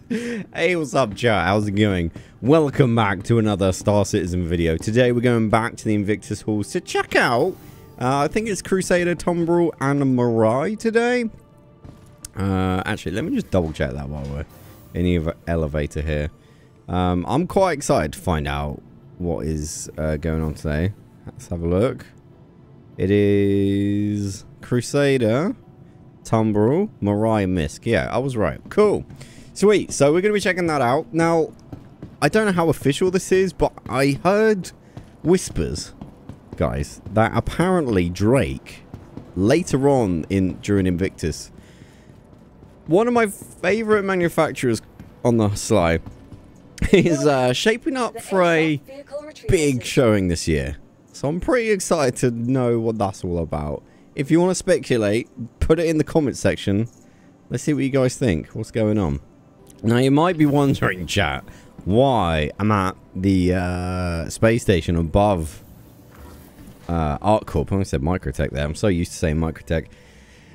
Hey, what's up, chat? How's it going? Welcome back to another Star Citizen video. Today we're going back to the Invictus halls to check out, I think it's Crusader, Tumbrel, and Mirai today. Actually, let me just double check that while we're in the elevator here. I'm quite excited to find out what is going on today. Let's have a look. It is Crusader, Tumbrel, Mirai, and Misk. Yeah, I was right. Cool. Sweet. So we're going to be checking that out. Now, I don't know how official this is, but I heard whispers, guys, that apparently Drake, later on during Invictus, one of my favorite manufacturers on the sly, is shaping up for a big showing this year. So I'm pretty excited to know what that's all about. If you want to speculate, put it in the comments section. Let's see what you guys think. What's going on? Now, you might be wondering, chat, why I'm at the space station above ArcCorp. I said Microtech there. I'm so used to saying Microtech.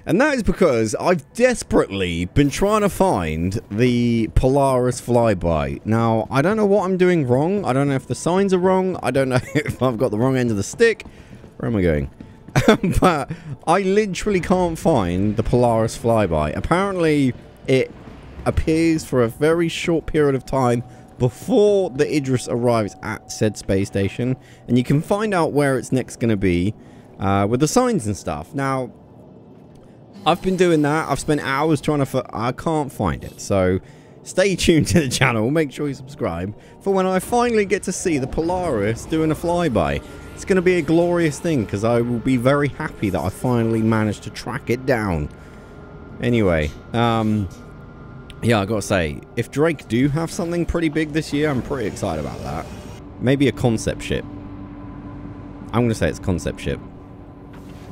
And that is because I've desperately been trying to find the Polaris flyby. Now, I don't know what I'm doing wrong. I don't know if the signs are wrong. I don't know if I've got the wrong end of the stick. Where am I going? But I literally can't find the Polaris flyby. Apparently, it appears for a very short period of time before the Idris arrives at said space station. And you can find out where it's next going to be with the signs and stuff. Now, I've been doing that. I've spent hours trying to... I can't find it. So, stay tuned to the channel. Make sure you subscribe for when I finally get to see the Polaris doing a flyby. It's going to be a glorious thing because I will be very happy that I finally managed to track it down. Anyway, yeah, I gotta say, if Drake do have something pretty big this year, I'm pretty excited about that. Maybe a concept ship. I'm going to say it's concept ship.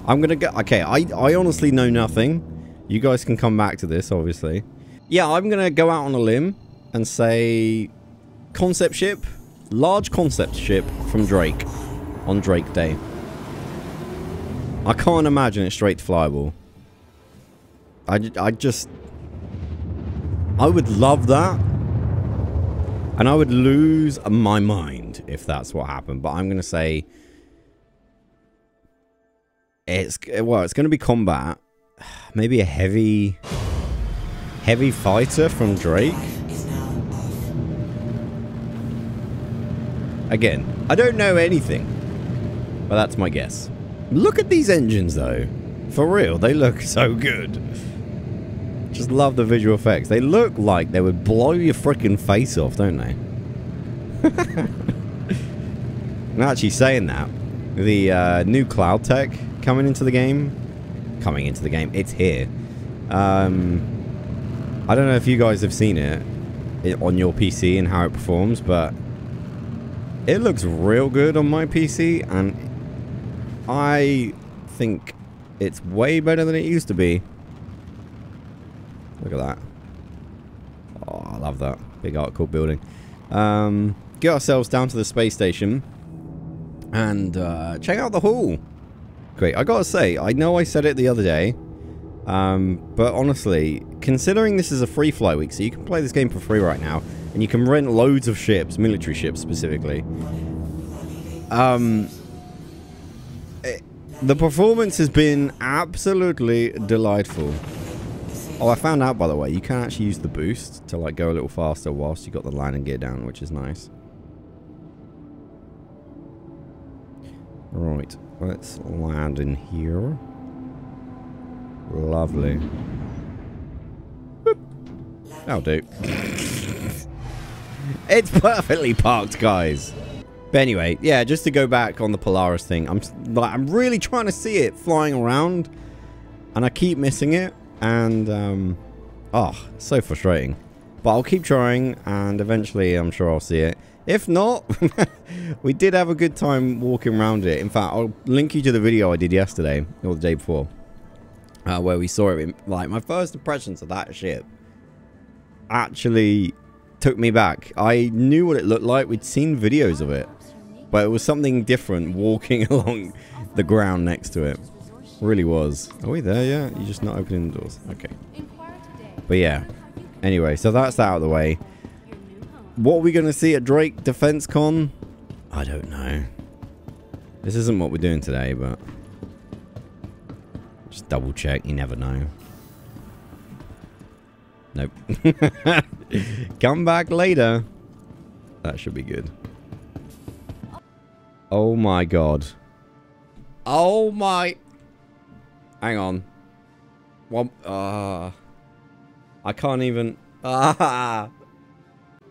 I'm going to go... Okay, I honestly know nothing. You guys can come back to this, obviously. Yeah, I'm going to go out on a limb and say concept ship. Large concept ship from Drake on Drake Day. I can't imagine it straight to flyable. I would love that. And I would lose my mind if that's what happened. But I'm going to say... It's going to be combat. Maybe a heavy fighter from Drake. Again, I don't know anything, but that's my guess. Look at these engines, though. For real, they look so good. Just love the visual effects. They look like they would blow your freaking face off, don't they? I'm actually saying that. The new cloud tech coming into the game. It's here. I don't know if you guys have seen it on your PC and how it performs, but it looks real good on my PC, and I think it's way better than it used to be. Look at that. Oh, I love that. Big ArcCorp building. Get ourselves down to the space station and check out the hall. Great. I gotta say, I know I said it the other day, but honestly, considering this is a free fly week, so you can play this game for free right now, and you can rent loads of ships, military ships specifically. The performance has been absolutely delightful. Oh, I found out, by the way, you can actually use the boost to like go a little faster whilst you got the landing gear down, which is nice. Right, let's land in here. Lovely. Boop. That'll do. It's perfectly parked, guys. But anyway, yeah, just to go back on the Polaris thing, I'm really trying to see it flying around, and I keep missing it, and oh, so frustrating. But I'll keep trying, and eventually I'm sure I'll see it. If not, we did have a good time walking around it. In fact, I'll link you to the video I did yesterday, or the day before, where we saw it. Like, my first impressions of that ship actually took me back. I knew what it looked like. We'd seen videos of it, but it was something different walking along the ground next to it. Really was. Are we there yet? You're just not opening the doors. Okay. But yeah, Anyway, so that's out of the way. What are we going to see at Drake Defense Con? I don't know. This isn't what we're doing today, but just double check. You never know. Nope. Come back later. That should be good. Oh my god. Oh my... Hang on. One... I can't even... No,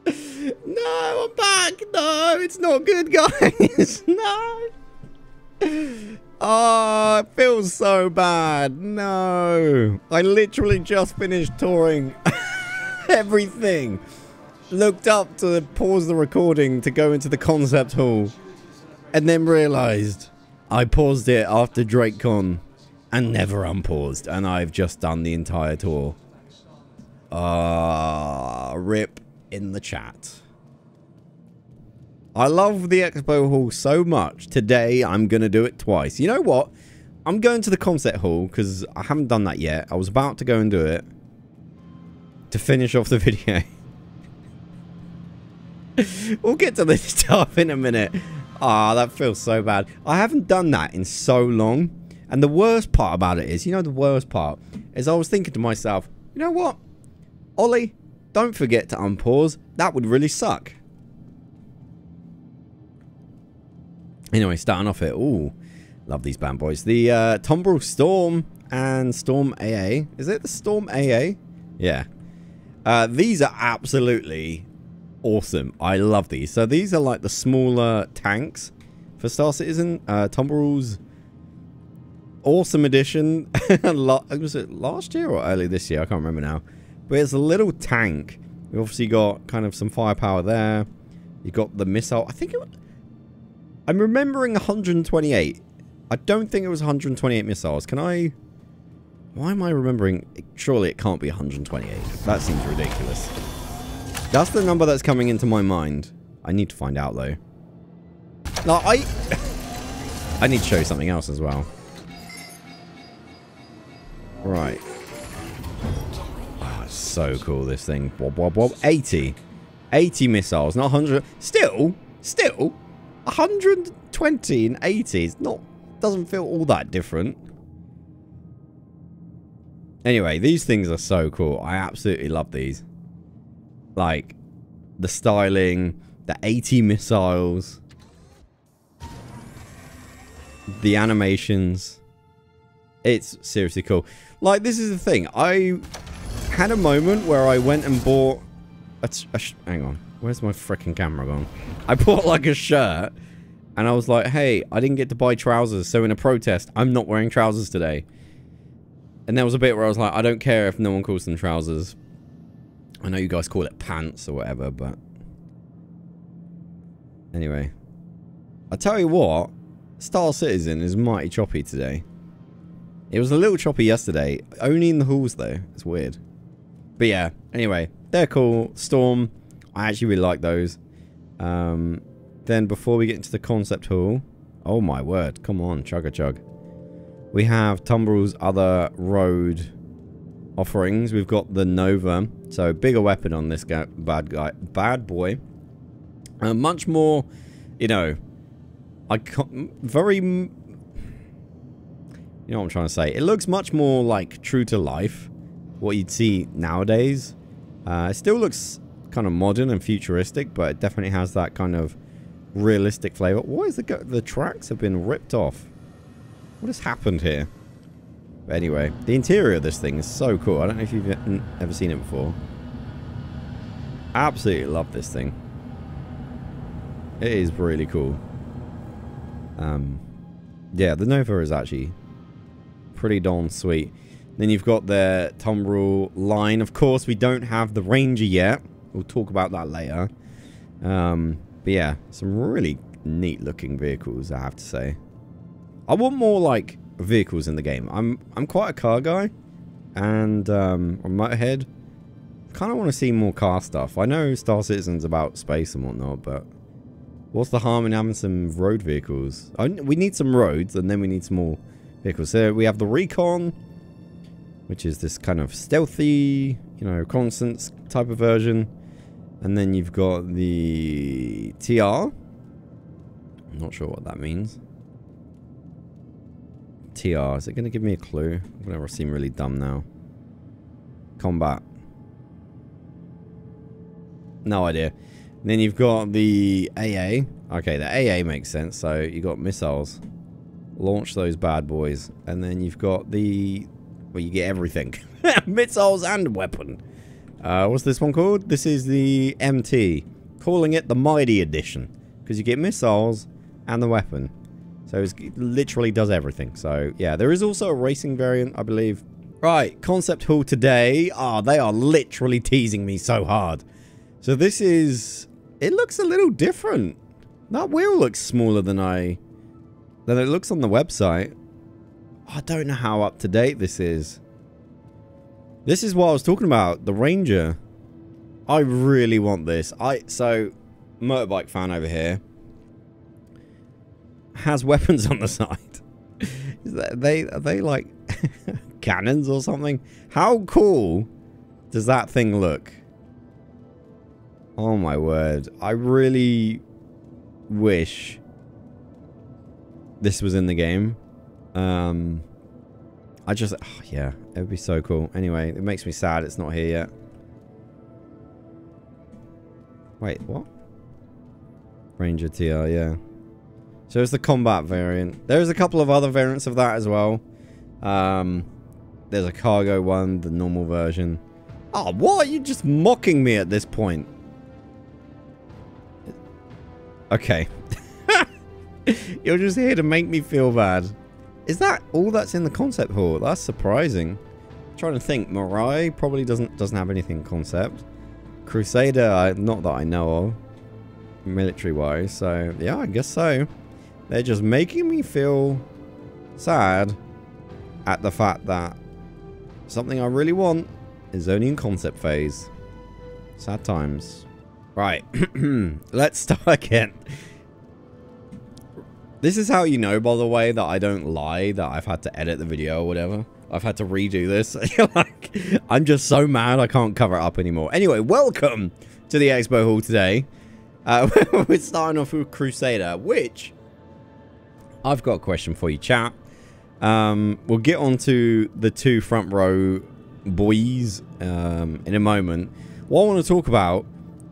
I'm back. No, it's not good, guys. No. Oh, it feels so bad. No. I literally just finished touring everything. Looked up to pause the recording to go into the concept hall. And then realized I paused it after DrakeCon and never unpaused. And I've just done the entire tour. Rip in the chat. I love the expo hall so much. Today, I'm going to do it twice. You know what? I'm going to the concept hall because I haven't done that yet. I was about to go and do it to finish off the video. We'll get to this stuff in a minute. Ah, that feels so bad. I haven't done that in so long. And the worst part about it is, you know, the worst part is I was thinking to myself, you know what? Ollie, don't forget to unpause. That would really suck. Anyway, starting off here. Ooh, love these band boys. The Tumbril Storm and Storm AA. Is it the Storm AA? Yeah. These are absolutely awesome. I love these. So these are like the smaller tanks for Star Citizen. Tumbril's awesome edition. Was it last year or early this year? I can't remember now. But it's a little tank. We've obviously got kind of some firepower there. You've got the missile. I think it was... I'm remembering 128. I don't think it was 128 missiles. Can I... Why am I remembering... Surely it can't be 128. That seems ridiculous. That's the number that's coming into my mind. I need to find out, though. No, I need to show you something else as well. Right. Oh, it's so cool, this thing. Wob, wob, wob. 80. 80 missiles, not 100. Still... 120 and 80 is not... Doesn't feel all that different. Anyway, these things are so cool. I absolutely love these. Like, the styling, the 80 missiles, the animations. It's seriously cool. Like, this is the thing. I had a moment where I went and bought hang on. Where's my freaking camera gone? I bought like a shirt and I was like, hey, I didn't get to buy trousers. So in a protest, I'm not wearing trousers today. And there was a bit where I was like, I don't care if no one calls them trousers. I know you guys call it pants or whatever, but... Anyway. I'll tell you what. Star Citizen is mighty choppy today. It was a little choppy yesterday. Only in the halls, though. It's weird. But yeah. Anyway. They're cool. Storm. I actually really like those. Then before we get into the concept hall... Oh my word. Come on. Chug-a-chug. We have Tumbril's other road... offerings. We've got the Nova, so bigger weapon on this guy, bad boy. Much more, you know, very, you know what I'm trying to say. It looks much more like true to life, what you'd see nowadays. It still looks kind of modern and futuristic, but it definitely has that kind of realistic flavor. What is the tracks have been ripped off? What has happened here? But anyway, the interior of this thing is so cool. I don't know if you've ever seen it before. Absolutely love this thing. It is really cool. Yeah, the Nova is actually pretty darn sweet. Then you've got the Tumbril line. Of course, we don't have the Ranger yet. We'll talk about that later. But yeah, some really neat looking vehicles, I have to say. I want more like vehicles in the game. I'm quite a car guy, and on Motorhead, kind of want to see more car stuff. I know Star Citizen's about space and whatnot, but what's the harm in having some road vehicles? We need some roads, and then we need some more vehicles. So we have the Recon, which is this kind of stealthy, you know, Constance type of version. And then you've got the TR. I'm not sure what that means. TR, is it going to give me a clue? I'm going to seem really dumb now. Combat. No idea. And then you've got the AA. Okay, the AA makes sense. So you got missiles. Launch those bad boys. And then you've got the... well, you get everything. Missiles and weapon. What's this one called? This is the MT. Calling it the Mighty Edition. Because you get missiles and the weapon. So it literally does everything. So, yeah. There is also a racing variant, I believe. Right. Concept Hall today. Ah, they are literally teasing me so hard. So this is... it looks a little different. That wheel looks smaller than it looks on the website. I don't know how up to date this is. This is what I was talking about. The Ranger. I really want this. So, motorbike fan over here has weapons on the side. Are they like cannons or something? How cool does that thing look? Oh my word. I really wish this was in the game. I just... oh, yeah, it would be so cool. Anyway, it makes me sad it's not here yet. Wait, what? Ranger TR, yeah. So it's the combat variant. There's a couple of other variants of that as well. There's a cargo one, the normal version. Oh, what? Are you just mocking me at this point? Okay. You're just here to make me feel bad. Is that all that's in the concept hall? That's surprising. I'm trying to think. Mirai probably doesn't have anything concept. Crusader, not that I know of, military-wise. So yeah, I guess so. They're just making me feel sad at the fact that something I really want is only in concept phase. Sad times. Right, let's start again. This is how you know, by the way, that I don't lie, that I've had to edit the video or whatever. I've had to redo this. Like, I'm just so mad I can't cover it up anymore. Anyway, welcome to the Expo Hall today. We're starting off with Crusader, which I've got a question for you, chat. We'll get on to the two front row boys in a moment. What I want to talk about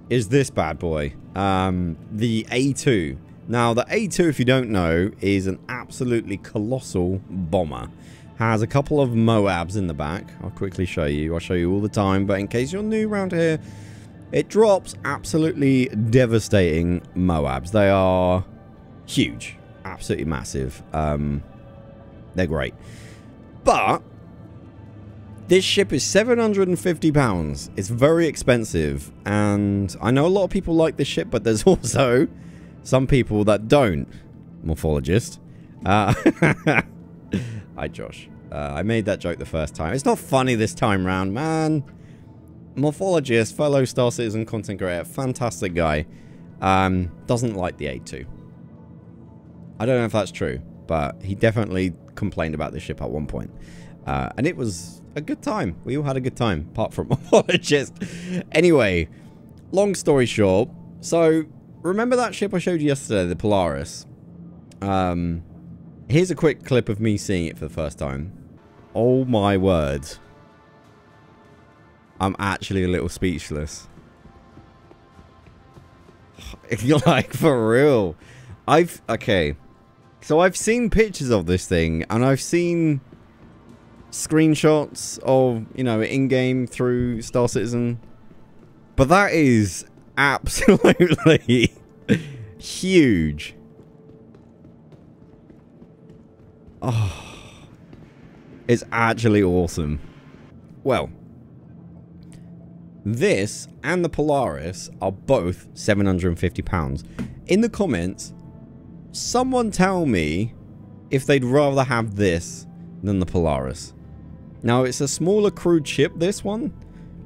is this bad boy, the A2. Now, the A2, if you don't know, is an absolutely colossal bomber. Has a couple of Moabs in the back. I'll quickly show you. I'll show you all the time, but in case you're new around here, it drops absolutely devastating Moabs. They are huge. Absolutely massive. They're great. But this ship is £750. It's very expensive. And I know a lot of people like this ship, but there's also some people that don't. Morphologist. Hi, Josh. I made that joke the first time. It's not funny this time round, man. Morphologist, fellow Star Citizen content creator, fantastic guy. Doesn't like the A2. I don't know if that's true, but he definitely complained about this ship at one point. And it was a good time. We all had a good time, apart from Morphologist. Anyway, long story short. So, remember that ship I showed you yesterday, the Polaris? Here's a quick clip of me seeing it for the first time. Oh my word. I'm actually a little speechless. You're like, for real. Okay. So I've seen pictures of this thing, and I've seen screenshots of, you know, in-game through Star Citizen. But that is absolutely huge. Oh, it's actually awesome. Well, this and the Polaris are both £750. In the comments, someone tell me if they'd rather have this than the Polaris. Now, it's a smaller crude ship, this one,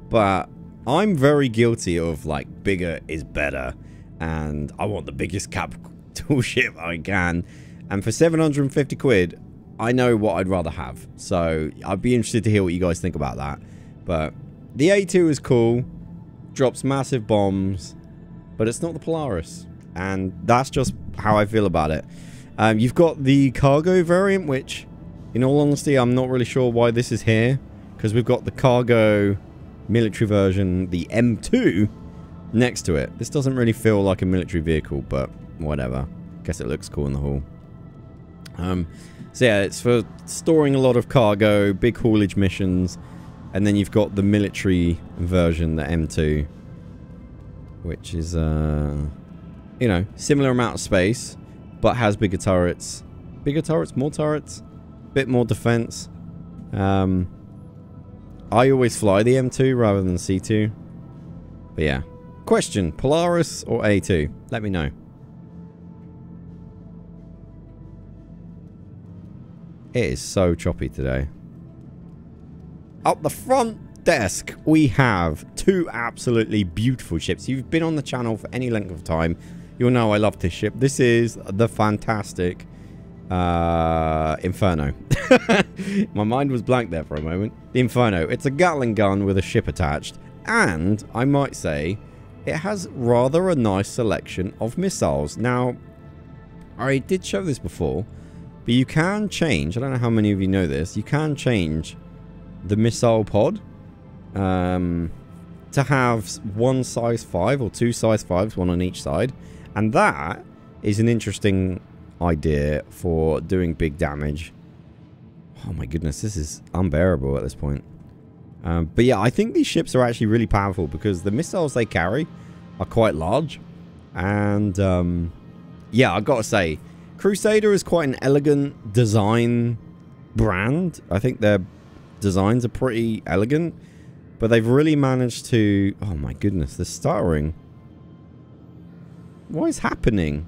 but I'm very guilty of, like, bigger is better, and I want the biggest capital ship I can. And for 750 quid, I know what I'd rather have. So I'd be interested to hear what you guys think about that. But The A2 is cool, drops massive bombs, but it's not the Polaris. And that's just how I feel about it. You've got the cargo variant, which, in all honesty, I'm not really sure why this is here. Because we've got the cargo military version, the M2, next to it. This doesn't really feel like a military vehicle, but whatever. Guess it looks cool in the hull. So yeah, it's for storing a lot of cargo, big haulage missions. And then you've got the military version, the M2. Which is, you know, similar amount of space, but has bigger turrets. Bigger turrets? More turrets? Bit more defense. I always fly the M2 rather than C2. But yeah. Question, Polaris or A2? Let me know. It is so choppy today. Up the front desk, we have two absolutely beautiful ships. If you've been on the channel for any length of time, you'll know I love this ship. This is the fantastic Inferno. My mind was blank there for a moment. The Inferno. It's a Gatling gun with a ship attached. And, I might say, it has rather a nice selection of missiles. Now, I did show this before, but you can change, I don't know how many of you know this, you can change the missile pod to have one size 5 or two size 5s, one on each side. And that is an interesting idea for doing big damage. Oh my goodness, this is unbearable at this point. But yeah, I think these ships are actually really powerful because the missiles they carry are quite large. And yeah, I've got to say, Crusader is quite an elegant design brand. I think their designs are pretty elegant, but they've really managed to... Oh my goodness, the stuttering. What is happening?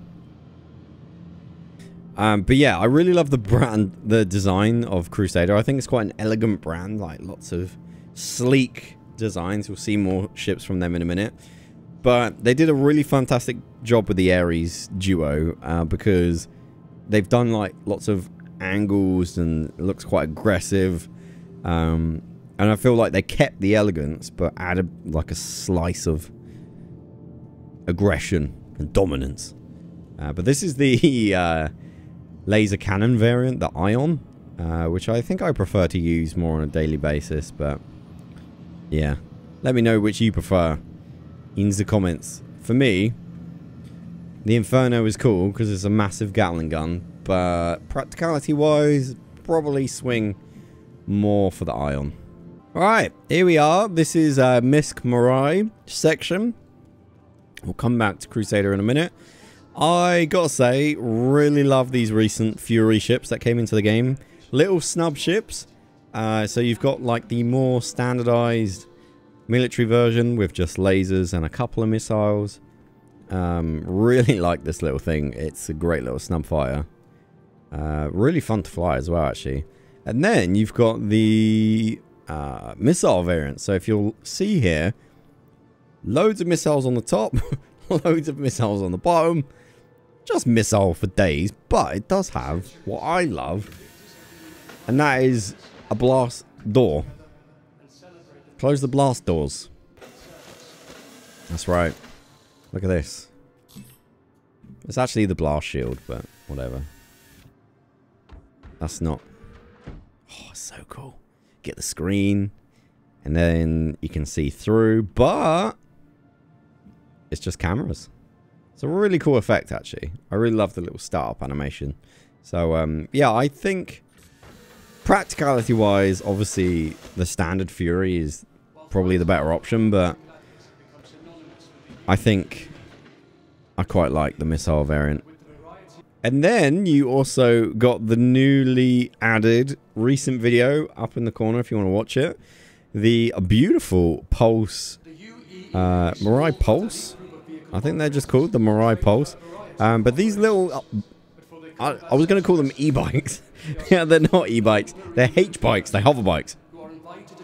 But yeah, I really love the brand, the design of Crusader. I think it's quite an elegant brand, like lots of sleek designs. We'll see more ships from them in a minute. But they did a really fantastic job with the Ares duo because they've done like lots of angles and it looks quite aggressive. And I feel like they kept the elegance but added like a slice of aggression and dominance. But this is the laser cannon variant, the Ion, which I think I prefer to use more on a daily basis. But yeah, let me know which you prefer in the comments. For me, the Inferno is cool because it's a massive Gatling gun, but practicality wise, probably swing more for the Ion. Alright, here we are. This is Misk Morai section. We'll come back to Crusader in a minute. I gotta say, really love these recent Fury ships that came into the game. Little snub ships. So you've got like the more standardized military version with just lasers and a couple of missiles. Really like this little thing. It's a great little snub fighter. Really fun to fly as well, actually. And then you've got the missile variant. So if you'll see here, loads of missiles on the top, loads of missiles on the bottom. Just missile for days, but it does have what I love, and that is a blast door. Close the blast doors. That's right. Look at this. It's actually the blast shield, but whatever. That's not... Oh, so cool. Get the screen, and then you can see through, but it's just cameras. It's a really cool effect, actually. I really love the little startup animation. So, yeah, I think practicality-wise, obviously, the standard Fury is probably the better option, but I think I quite like the missile variant. And then you also got the newly added recent video up in the corner if you want to watch it. The beautiful Pulse, Morai Pulse. I think they're just called the Morai Pulse. But these little... I was going to call them e-bikes. Yeah, they're not e-bikes. They're H-bikes. They're hover bikes.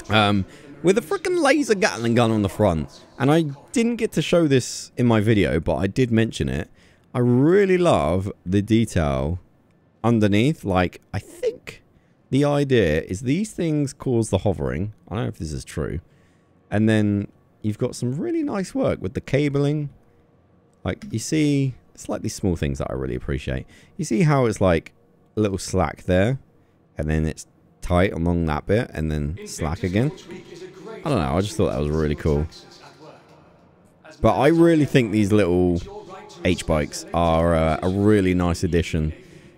With a freaking laser Gatling gun on the front. And I didn't get to show this in my video, but I did mention it. I really love the detail underneath. Like, I think the idea is these things cause the hovering. I don't know if this is true. And then you've got some really nice work with the cabling. Like, you see, it's like these small things that I really appreciate. You see how it's like a little slack there, and then it's tight along that bit, and then slack again. I don't know, I just thought that was really cool. But I really think these little H-bikes are a really nice addition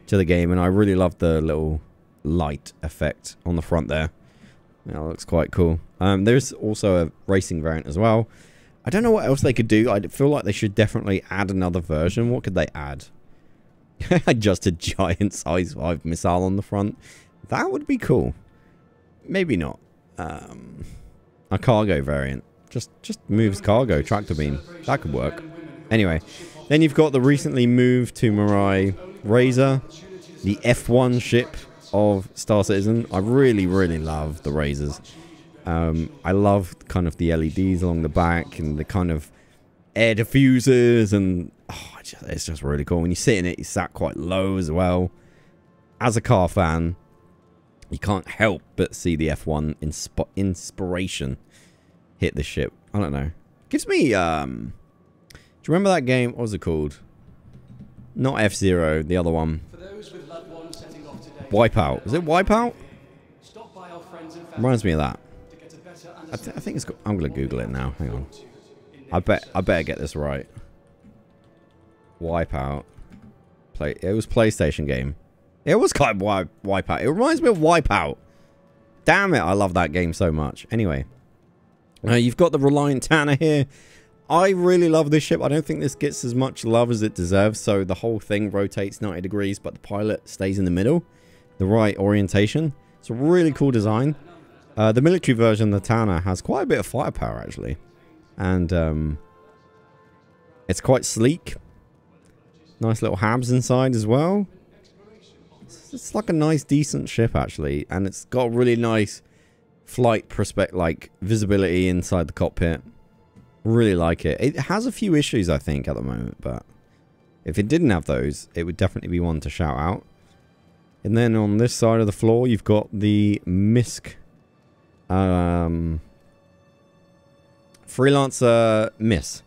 to the game, and I really love the little light effect on the front there. That looks quite cool. There's also a racing variant as well. I don't know what else they could do. I feel like they should definitely add another version. What could they add? Just a giant size 5 missile on the front. That would be cool. Maybe not. A cargo variant. Just moves cargo, tractor beam. That could work. Anyway, then you've got the recently moved to Mirai Razor, the F1 ship of Star Citizen. I really, really love the Razors. I love kind of the LEDs along the back and the kind of air diffusers, and it's just really cool. When you sit in it, you sat quite low as well. As a car fan, you can't help but see the F1 inspiration hit the ship. I don't know. Gives me, do you remember that game? What was it called? Not F-Zero, the other one. Wipeout. Is it Wipeout? Reminds me of that. I think it's got, I'm gonna Google it now. Hang on. I better get this right. Wipeout. It was PlayStation game. It was kind of Wipeout. It reminds me of Wipeout. Damn it, I love that game so much. Anyway, you've got the Reliant Tanner here. I really love this ship. I don't think this gets as much love as it deserves. So the whole thing rotates 90 degrees, but the pilot stays in the middle. The right orientation. It's a really cool design. The military version, the Tanner, has quite a bit of firepower, actually. And it's quite sleek. Nice little habs inside as well. It's like a nice, decent ship, actually. And it's got really nice flight prospect, like visibility inside the cockpit. Really like it. It has a few issues, I think, at the moment. But if it didn't have those, it would definitely be one to shout out. And then on this side of the floor, you've got the MISC. Freelancer Miss.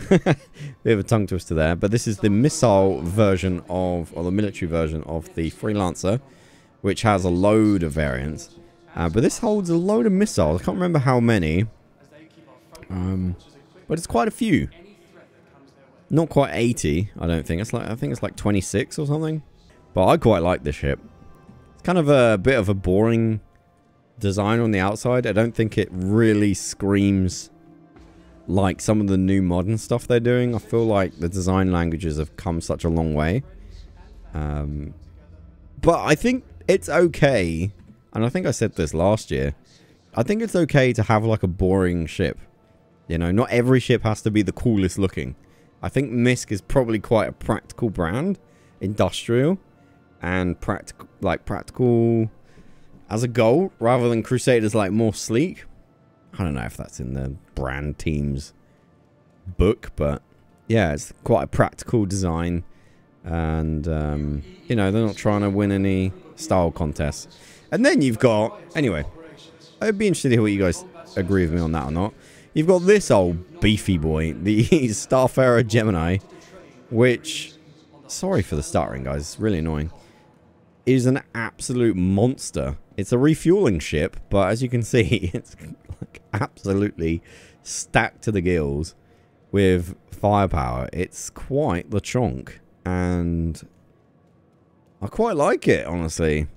Bit of a tongue twister there, but this is the missile version of, or the military version of the Freelancer, which has a load of variants. But this holds a load of missiles. I can't remember how many, but it's quite a few. Not quite 80, I don't think. I think it's like 26 or something. But I quite like this ship. It's kind of a bit of a boring design on the outside. I don't think it really screams like some of the new modern stuff they're doing. I feel like the design languages have come such a long way. But I think it's okay, and I think I said this last year, I think it's okay to have like a boring ship. You know, not every ship has to be the coolest looking. I think MISC is probably quite a practical brand, industrial, and practical as a goal, rather than Crusaders like more sleek. I don't know if that's in the brand team's book, but yeah, it's quite a practical design. And, you know, they're not trying to win any style contests. And then you've got, anyway, I'd be interested to hear what you guys agree with me on that or not. You've got this old beefy boy, the Starfarer Gemini, which, sorry for the stuttering, guys, it's really annoying, is an absolute monster. It's a refueling ship, but as you can see, it's like absolutely stacked to the gills with firepower. It's quite the chonk, and I quite like it, honestly.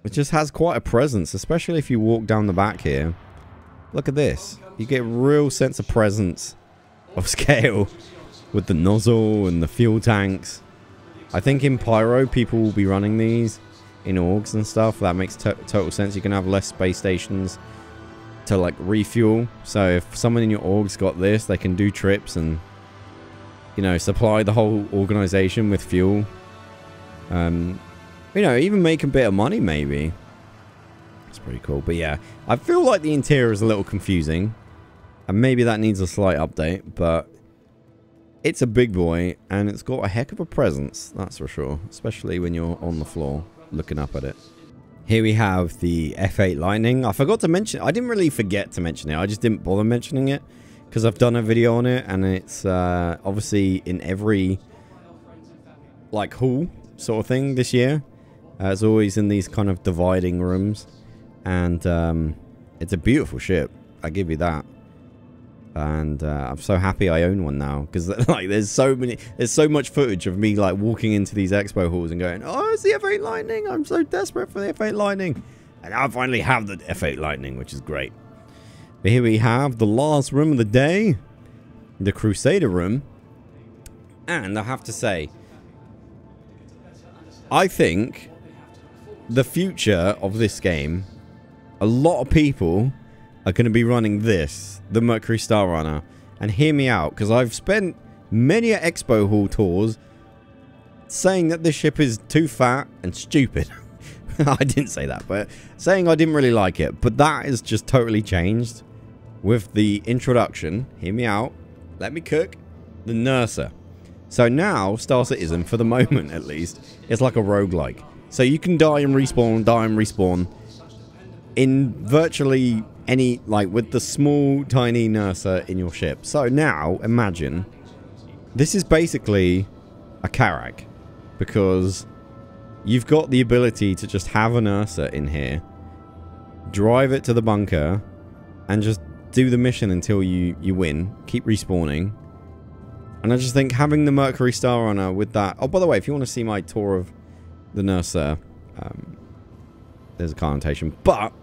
It just has quite a presence, especially if you walk down the back here. Look at this. You get a real sense of presence, of scale, with the nozzle and the fuel tanks. I think in Pyro, people will be running these in orgs and stuff. That makes total sense. You can have less space stations to like refuel. So if someone in your org's got this, they can do trips and, you know, supply the whole organization with fuel. You know, even make a bit of money maybe. It's pretty cool. But yeah, I feel like the interior is a little confusing, and maybe that needs a slight update, but it's a big boy and it's got a heck of a presence, that's for sure, especially when you're on the floor looking up at it. Here we have the F8 Lightning. I forgot to mention, I didn't really forget to mention it. I just didn't bother mentioning it because I've done a video on it, and it's obviously in every like hall sort of thing this year. It's always in these kind of dividing rooms, and it's a beautiful ship. I give you that. And I'm so happy I own one now, because like there's so much footage of me like walking into these expo halls and going, oh, it's the F8 Lightning, I'm so desperate for the F8 Lightning, and I finally have the F8 Lightning, which is great. But here we have the last room of the day, the Crusader room, and I have to say, I think the future of this game, a lot of people are going to be running this, the Mercury Star Runner. And hear me out, because I've spent many expo hall tours saying that this ship is too fat and stupid. I didn't say that, but saying I didn't really like it. But that has just totally changed with the introduction, hear me out, let me cook, the Nurser. So now, Star Citizen, for the moment at least, is like a roguelike. So you can die and respawn, in virtually any, like with the small tiny Nurser in your ship. So now imagine this is basically a Carrack, because you've got the ability to just have a Nurser in here, drive it to the bunker, and just do the mission until you win, keep respawning. And I just think having the Mercury Star Runner with that. Oh, by the way, if you want to see my tour of the Nurser, there's a car annotation, but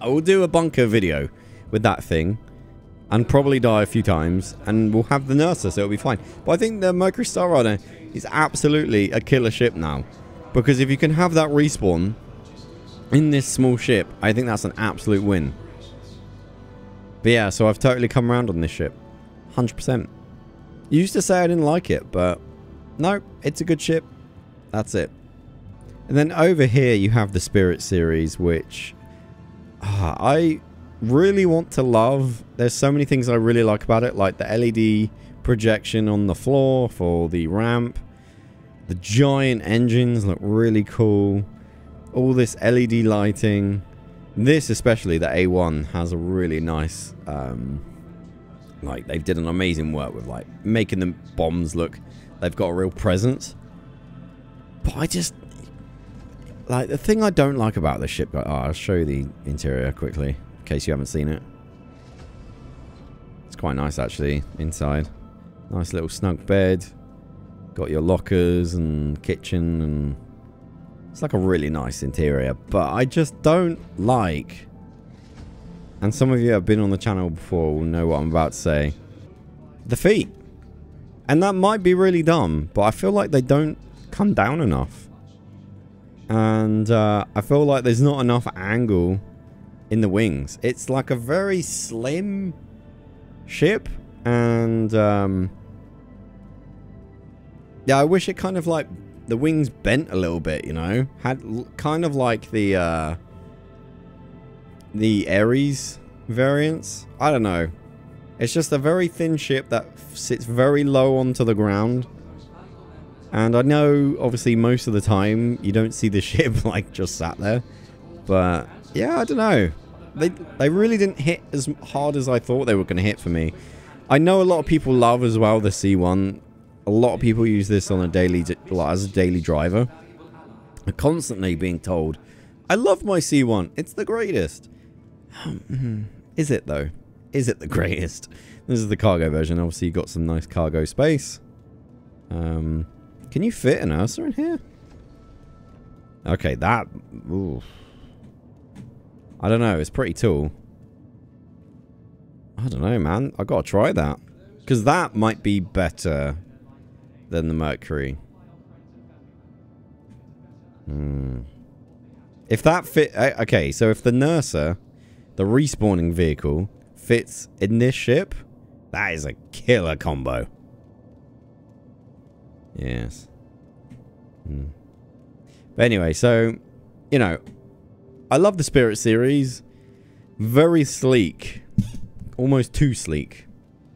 I will do a bunker video with that thing and probably die a few times, and we'll have the Nurser, so it'll be fine. But I think the Mercury Star Runner is absolutely a killer ship now, because if you can have that respawn in this small ship, I think that's an absolute win. But yeah, so I've totally come around on this ship, 100%. You used to say I didn't like it, but no, it's a good ship. That's it. And then over here you have the Spirit series, which I really want to love. There's so many things I really like about it, like the LED projection on the floor for the ramp. The giant engines look really cool. All this LED lighting. This especially, the A1, has a really nice, like they did an amazing work with like making the bombs look, they've got a real presence. But I just, like, the thing I don't like about this ship, I'll show you the interior quickly, in case you haven't seen it. It's quite nice, actually, inside. Nice little snug bed. Got your lockers and kitchen, and it's like a really nice interior. But I just don't like, and some of you have been on the channel before will know what I'm about to say, the feet. And that might be really dumb, but I feel like they don't come down enough. And I feel like there's not enough angle in the wings. It's like a very slim ship, and yeah, I wish it kind of like the wings bent a little bit, you know, had kind of like the Ares variants. I don't know. It's just a very thin ship that sits very low onto the ground. And I know, obviously, most of the time, you don't see the ship, like, just sat there. But, yeah, I don't know. They really didn't hit as hard as I thought they were going to hit for me. I know a lot of people love, as well, the C1. A lot of people use this on a daily, as a daily driver. I'm constantly being told, I love my C1. It's the greatest. Is it, though? Is it the greatest? This is the cargo version. Obviously, you've got some nice cargo space. Can you fit an Ursa in here? Okay, that... Ooh. I don't know. It's pretty tall. I don't know, man. I gotta try that. Because that might be better than the Mercury. If that fit... Okay, so if the Nurser, the respawning vehicle, fits in this ship, that is a killer combo. Yes. But anyway, so, you know, I love the Spirit series. Very sleek. Almost too sleek.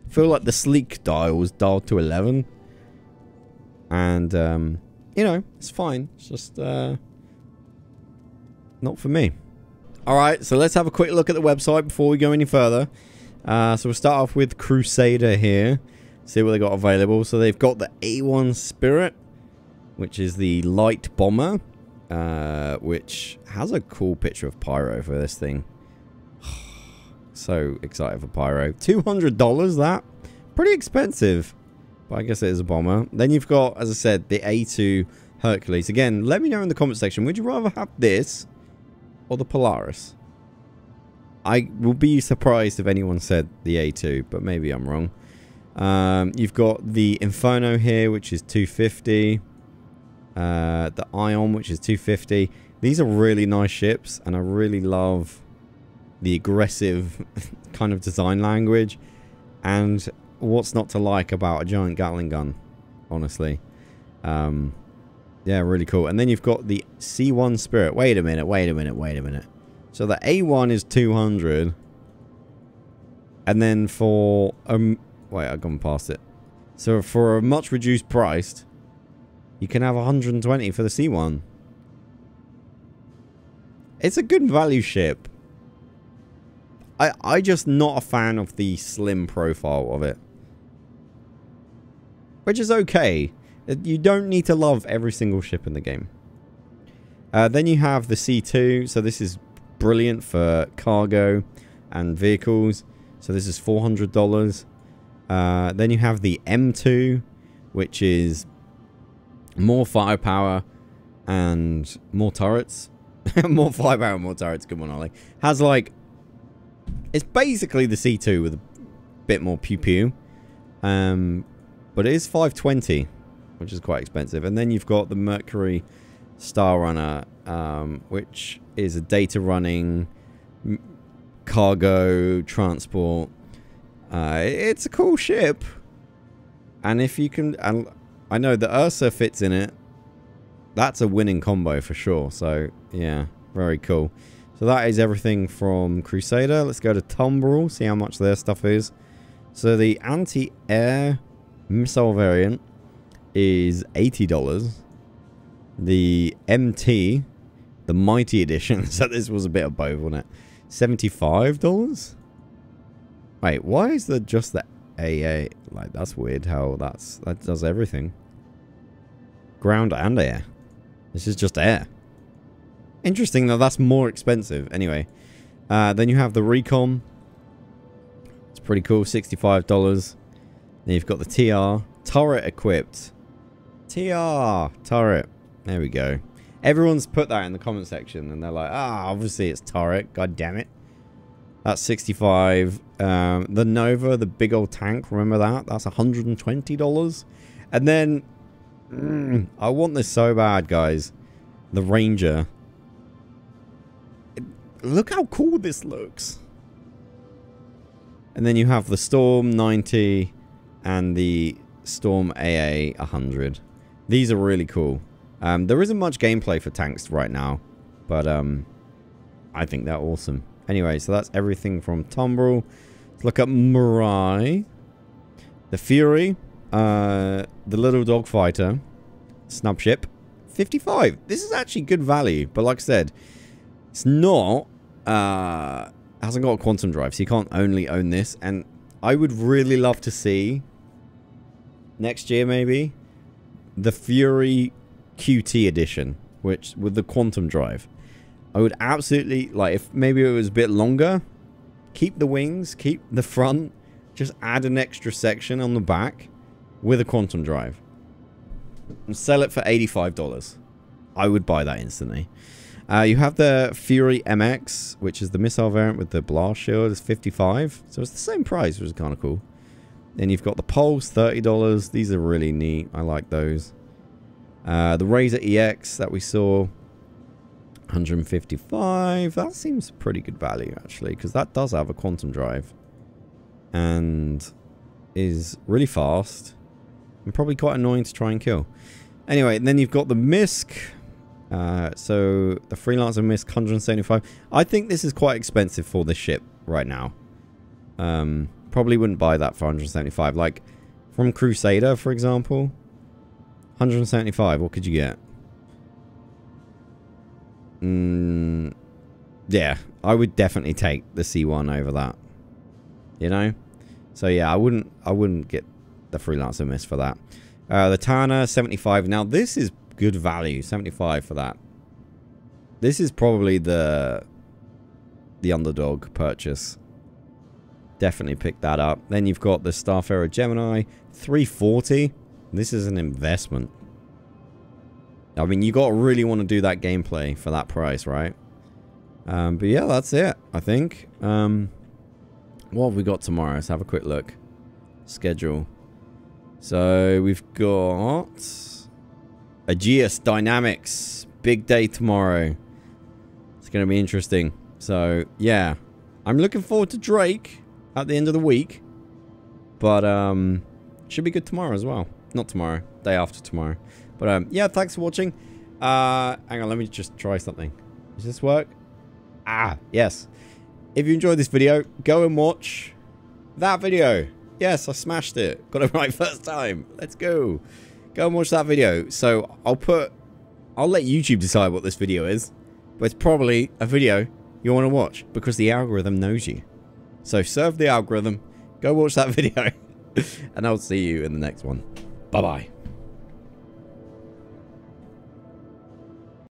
I feel like the sleek dial was dialed to 11. And, you know, it's fine. It's just, not for me. Alright, so let's have a quick look at the website before we go any further. So we'll start off with Crusader here. See what they got available. So they've got the A1 Spirit, which is the light bomber, which has a cool picture of Pyro for this thing. So excited for Pyro. $200, that? Pretty expensive. But I guess it is a bomber. Then you've got, as I said, the A2 Hercules. Again, let me know in the comment section, would you rather have this or the Polaris? I will be surprised if anyone said the A2, but maybe I'm wrong. You've got the Inferno here, which is $250. The Ion, which is $250. These are really nice ships, and I really love the aggressive kind of design language. And what's not to like about a giant Gatling gun, honestly. Yeah, really cool. And then you've got the C1 Spirit. Wait a minute. So the A1 is 200. And then for... wait, I've gone past it. So for a much reduced price, you can have 120 for the C1. It's a good value ship. I just not a fan of the slim profile of it. Which is okay. You don't need to love every single ship in the game. Then you have the C2. So this is brilliant for cargo and vehicles. So this is $400. Then you have the M2, which is more firepower and more turrets. More firepower and more turrets. Come on, Ollie. Has like... It's basically the C2 with a bit more pew-pew. But it is $520, which is quite expensive. And then you've got the Mercury Star Runner, which is a data running cargo transport. It's a cool ship. And if you can... And I know the Ursa fits in it. That's a winning combo for sure. So, yeah, very cool. So that is everything from Crusader. Let's go to Tumbrel, see how much their stuff is. So the anti-air missile variant is $80. The MT, the Mighty Edition, so this was a bit of both, wasn't it? $75? Wait, why is there just the AA? Like, that's weird how that does everything. Ground and air. This is just air. Interesting that that's more expensive. Anyway, then you have the Recon. It's pretty cool, $65. Then you've got the TR. Turret equipped. TR. Turret. There we go. Everyone's put that in the comment section, and they're like, obviously it's turret. God damn it. That's 65. The Nova, the big old tank, remember that? That's $120. And then, I want this so bad, guys. The Ranger. Look how cool this looks. And then you have the Storm 90 and the Storm AA 100. These are really cool. There isn't much gameplay for tanks right now, but I think they're awesome. Anyway, so that's everything from Tumbrel. Let's look at Mirai. The Fury. The little dogfighter. Snub ship. 55. This is actually good value, but like I said, it's not... hasn't got a quantum drive, so you can't only own this. And I would really love to see next year maybe the Fury QT edition, which with the quantum drive. I would absolutely like, if maybe it was a bit longer, keep the wings, keep the front, just add an extra section on the back with a quantum drive and sell it for $85. I would buy that instantly. You have the Fury MX, which is the missile variant with the blast shield. It's $55. So it's the same price, which is kind of cool. Then you've got the Pulse, $30. These are really neat. I like those. The Razor EX that we saw, $155. That seems pretty good value, actually, because that does have a quantum drive. And is really fast. And probably quite annoying to try and kill. Anyway, and then you've got the MISC. So the Freelancer MISC, $175. I think this is quite expensive for this ship right now. Probably wouldn't buy that for $175. Like from Crusader, for example, $175. What could you get? Yeah, I would definitely take the C1 over that. You know? So yeah, I wouldn't get the Freelancer Mist for that. The Tanner 75. Now this is good value, 75 for that. This is probably the underdog purchase. Definitely pick that up. Then you've got the Starfarer Gemini 340. This is an investment. I mean, you got to really want to do that gameplay for that price, right? But yeah, that's it, I think. What have we got tomorrow? Let's have a quick look. Schedule. So we've got Aegeus Dynamics. Big day tomorrow. It's going to be interesting. So yeah, I'm looking forward to Drake at the end of the week. But should be good tomorrow as well. Not tomorrow, day after tomorrow. But yeah, thanks for watching. Hang on, let me just try something. Does this work? Ah, yes. If you enjoyed this video, go and watch that video. Yes, I smashed it. Got it right first time. Let's go. Go and watch that video. So I'll let YouTube decide what this video is. But it's probably a video you want to watch because the algorithm knows you. So serve the algorithm. Go watch that video. And I'll see you in the next one. Bye-bye.